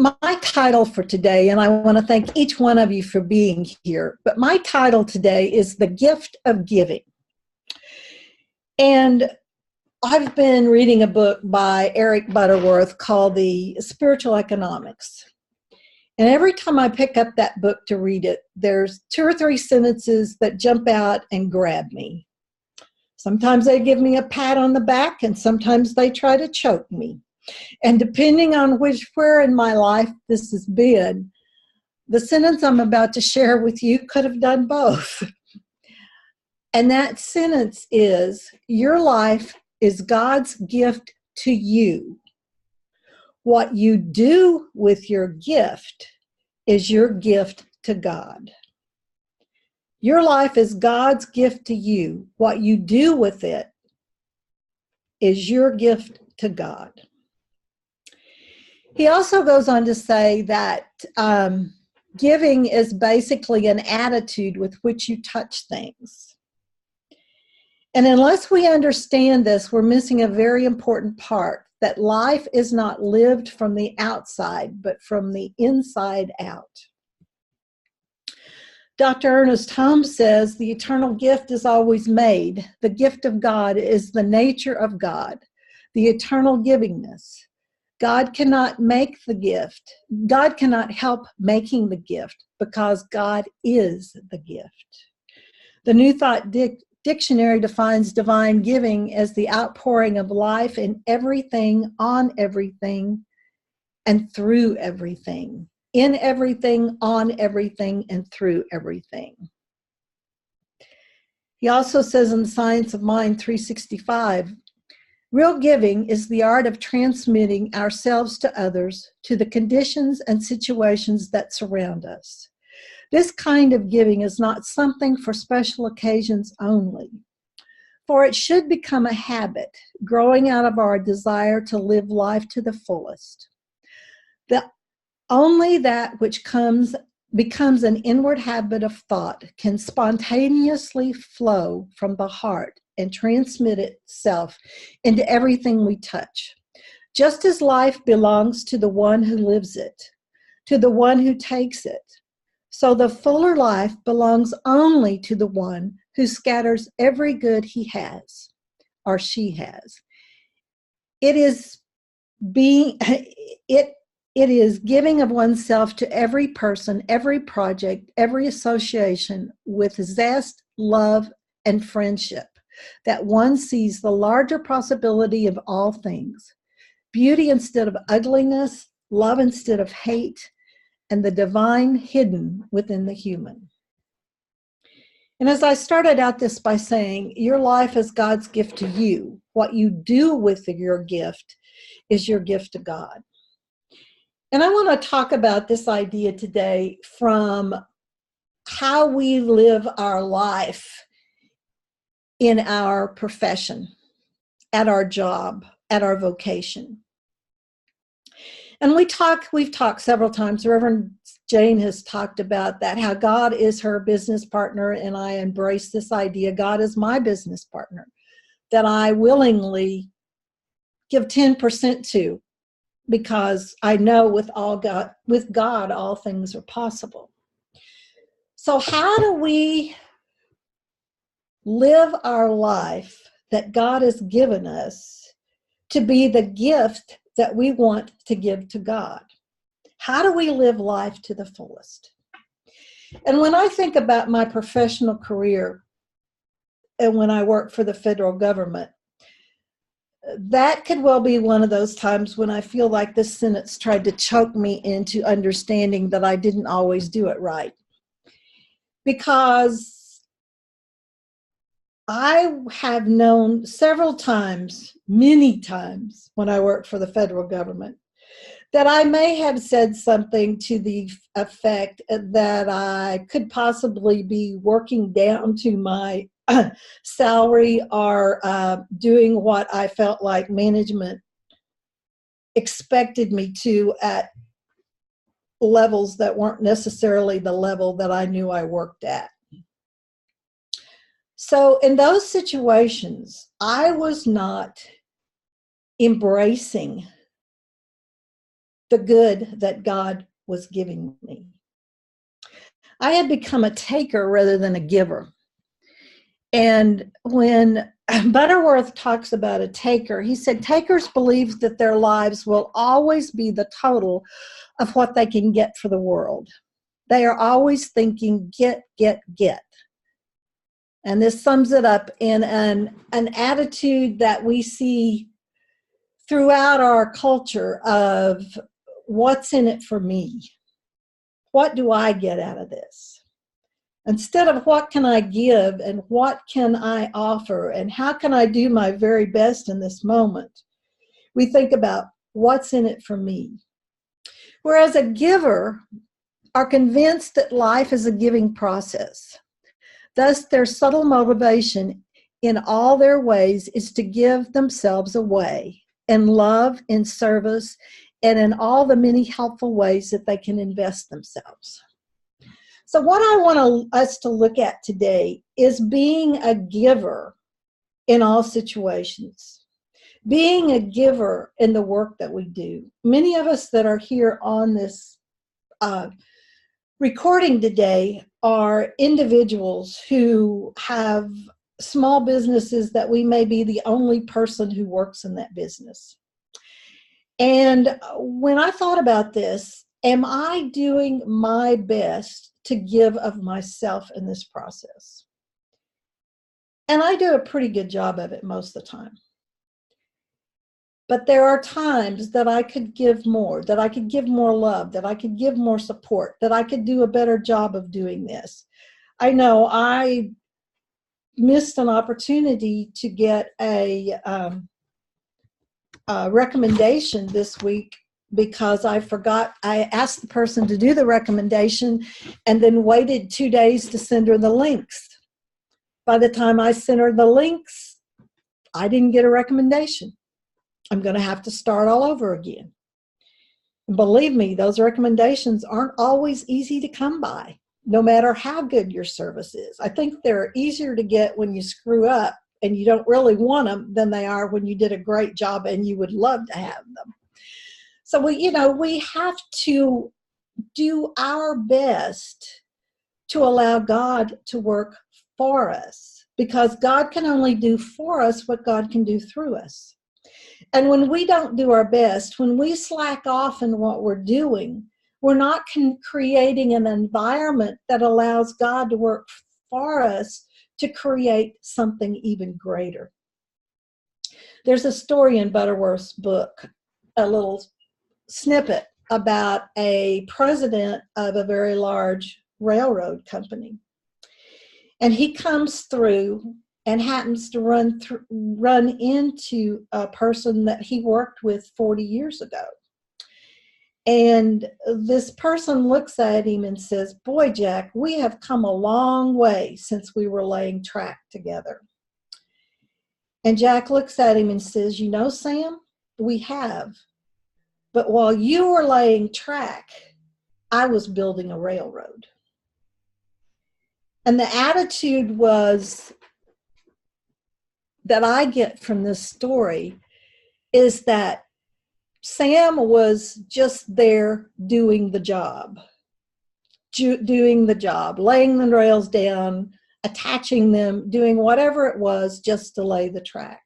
my title for today, and I want to thank each one of you for being here, but my title today is The Gift of Giving. And I've been reading a book by Eric Butterworth called The Spiritual Economics. And every time I pick up that book to read it, there's 2 or 3 sentences that jump out and grab me. Sometimes they give me a pat on the back, and sometimes they try to choke me. And depending on where in my life this has been, the sentence I'm about to share with you could have done both. And that sentence is, your life is God's gift to you. What you do with your gift is your gift to God. Your life is God's gift to you. What you do with it is your gift to God. He also goes on to say that giving is basically an attitude with which you touch things. And unless we understand this, we're missing a very important part, that life is not lived from the outside, but from the inside out. Dr. Ernest Holmes says, the eternal gift is always made. The gift of God is the nature of God, the eternal givingness. God cannot make the gift. God cannot help making the gift because God is the gift. The New Thought Dictionary defines divine giving as the outpouring of life in everything, on everything, and through everything. In everything, on everything, and through everything. He also says in Science of Mind 365, real giving is the art of transmitting ourselves to others, to the conditions and situations that surround us. This kind of giving is not something for special occasions only, for it should become a habit, growing out of our desire to live life to the fullest. Only that which becomes an inward habit of thought can spontaneously flow from the heart and transmit itself into everything we touch. Just as life belongs to the one who lives it, to the one who takes it, so the fuller life belongs only to the one who scatters every good he has or she has. It is giving of oneself to every person, every project, every association with zest, love, and friendship, that one sees the larger possibility of all things, beauty instead of ugliness, love instead of hate, and the divine hidden within the human. And as I started out this by saying, your life is God's gift to you. What you do with your gift is your gift to God. And I want to talk about this idea today from how we live our life in our profession, at our job, at our vocation. And we've talked several times, Reverend Jane has talked about that, how God is her business partner, and I embrace this idea, God is my business partner, that I willingly give 10% to, because I know with God, all things are possible. So how do we live our life that God has given us to be the gift that we want to give to God? How do we live life to the fullest? And when I think about my professional career and when I work for the federal government, that could well be one of those times when I feel like this sentence tried to choke me into understanding that I didn't always do it right. Because I have known several times, many times, when I worked for the federal government, that I may have said something to the effect that I could possibly be working down to my salary or doing what I felt like management expected me to at levels that weren't necessarily the level that I knew I worked at. So in those situations, I was not embracing the good that God was giving me. I had become a taker rather than a giver. And when Butterworth talks about a taker, he said takers believe that their lives will always be the total of what they can get for the world. They are always thinking, get, get, get. And this sums it up in an attitude that we see throughout our culture of what's in it for me? What do I get out of this? Instead of what can I give and what can I offer and how can I do my very best in this moment, we think about what's in it for me. Whereas a giver are convinced that life is a giving process. Thus, their subtle motivation in all their ways is to give themselves away in love, in service, and in all the many helpful ways that they can invest themselves. So what I want us to look at today is being a giver in all situations, being a giver in the work that we do. Many of us that are here on this recording today are individuals who have small businesses that we may be the only person who works in that business. And when I thought about this, am I doing my best to give of myself in this process? And I do a pretty good job of it most of the time. But there are times that I could give more, that I could give more love, that I could give more support, that I could do a better job of doing this. I know I missed an opportunity to get a recommendation this week because I forgot. I asked the person to do the recommendation and then waited 2 days to send her the links. By the time I sent her the links, I didn't get a recommendation. I'm going to have to start all over again. And believe me, those recommendations aren't always easy to come by, no matter how good your service is. I think they're easier to get when you screw up and you don't really want them than they are when you did a great job and you would love to have them. So we have to do our best to allow God to work for us, because God can only do for us what God can do through us. And when we don't do our best, when we slack off in what we're doing, we're not creating an environment that allows God to work for us to create something even greater. There's a story in Butterworth's book, a little snippet about a president of a very large railroad company. And he comes through and happens to run into a person that he worked with 40 years ago. And this person looks at him and says, "Boy, Jack, we have come a long way since we were laying track together." And Jack looks at him and says, "You know, Sam, we have. But while you were laying track, I was building a railroad." And the attitude was that I get from this story is that Sam was just there doing the job, laying the rails down, attaching them, doing whatever it was just to lay the track.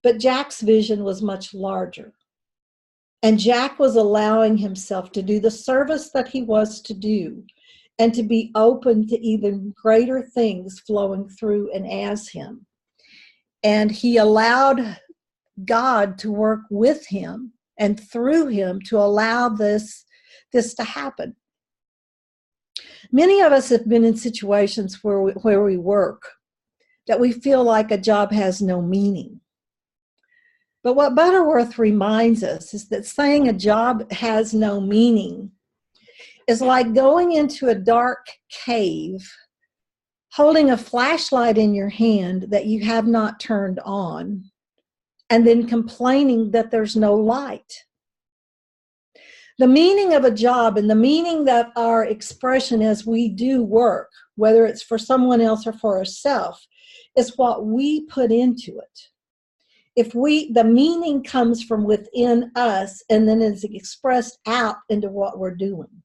But Jack's vision was much larger. And Jack was allowing himself to do the service that he was to do and to be open to even greater things flowing through and as him. And he allowed God to work with him and through him to allow this to happen. Many of us have been in situations where we work that we feel like a job has no meaning. But what Butterworth reminds us is that saying a job has no meaning is like going into a dark cave, holding a flashlight in your hand that you have not turned on, and then complaining that there's no light. The meaning of a job and the meaning that our expression as we do work, whether it's for someone else or for ourselves, is what we put into it. the meaning comes from within us and then is expressed out into what we're doing.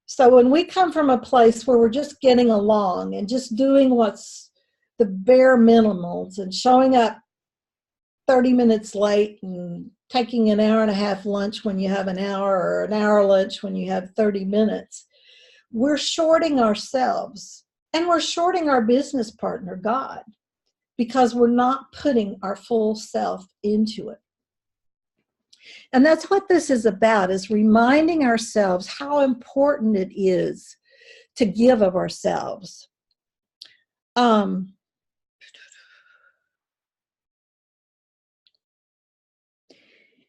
So when we come from a place where we're just getting along and just doing what's the bare minimals and showing up 30 minutes late and taking an hour and a half lunch when you have an hour, or an hour lunch when you have 30 minutes, we're shorting ourselves, and we're shorting our business partner, God, because we're not putting our full self into it. And that's what this is about, is reminding ourselves how important it is to give of ourselves.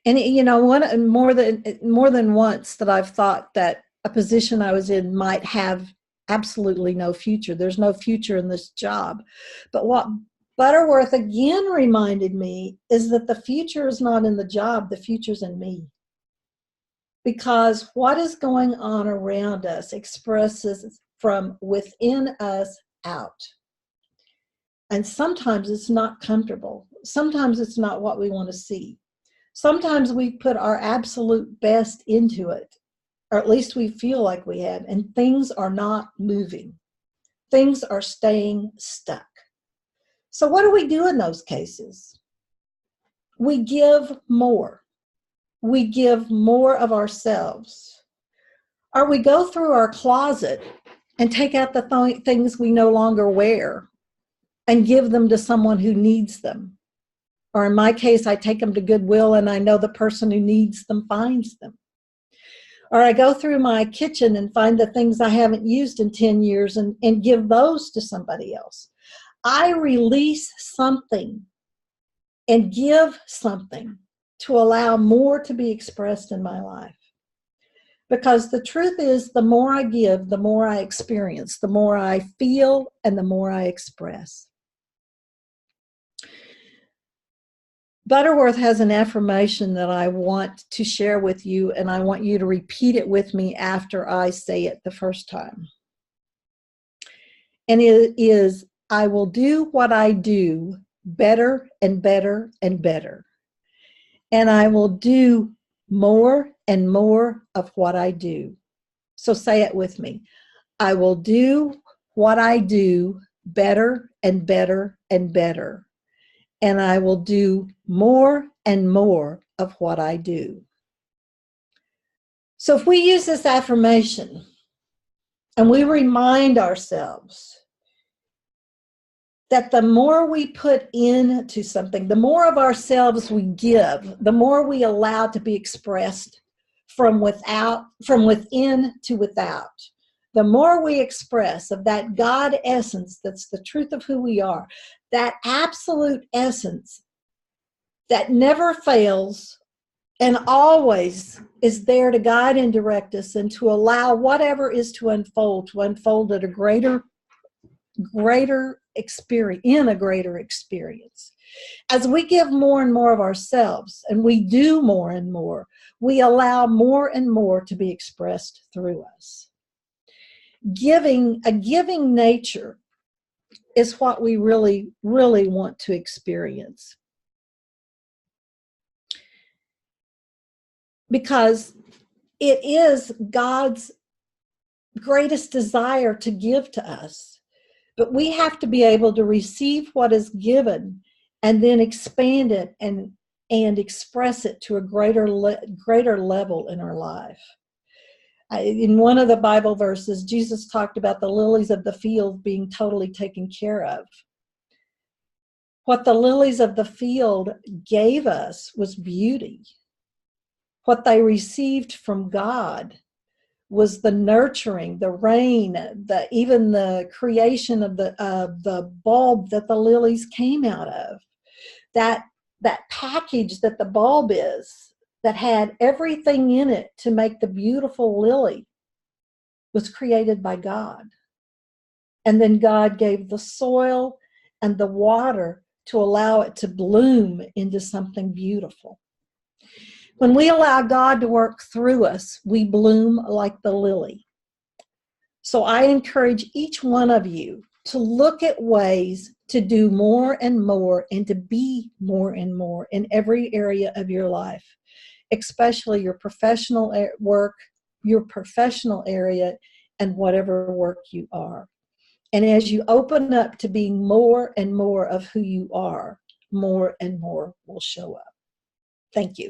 And you know, more than once that I've thought that a position I was in might have absolutely no future. There's no future in this job. But what Butterworth again reminded me is that the future is not in the job, the future's in me. Because what is going on around us expresses from within us out. And sometimes it's not comfortable. Sometimes it's not what we want to see. Sometimes we put our absolute best into it, or at least we feel like we have, and things are not moving. Things are staying stuck. So what do we do in those cases? We give more. We give more of ourselves. Or we go through our closet and take out the things we no longer wear and give them to someone who needs them. Or in my case, I take them to Goodwill and I know the person who needs them finds them. Or I go through my kitchen and find the things I haven't used in 10 years and give those to somebody else. I release something and give something to allow more to be expressed in my life. Because the truth is, the more I give, the more I experience, the more I feel, and the more I express. Butterworth has an affirmation that I want to share with you, and I want you to repeat it with me after I say it the first time. And it is, I will do what I do better and better and better. And I will do more and more of what I do. So say it with me. I will do what I do better and better and better. And I will do more and more of what I do. So if we use this affirmation and we remind ourselves that the more we put into something, the more of ourselves we give, the more we allow to be expressed from within to without. The more we express of that God essence that's the truth of who we are, that absolute essence that never fails and always is there to guide and direct us and to allow whatever is to unfold at a greater experience, in a greater experience. As we give more and more of ourselves and we do more and more, we allow more and more to be expressed through us. A giving nature is what we really, really want to experience. Because it is God's greatest desire to give to us. But we have to be able to receive what is given and then expand it and express it to a greater level in our life. In one of the Bible verses, Jesus talked about the lilies of the field being totally taken care of. What the lilies of the field gave us was beauty. What they received from God was the nurturing, the rain, even the creation of the bulb that the lilies came out of. That package that the bulb is, that had everything in it to make the beautiful lily, was created by God. And then God gave the soil and the water to allow it to bloom into something beautiful. When we allow God to work through us, we bloom like the lily. So I encourage each one of you to look at ways to do more and more and to be more and more in every area of your life, especially your professional work, your professional area, and whatever work you are. And as you open up to being more and more of who you are, more and more will show up. Thank you.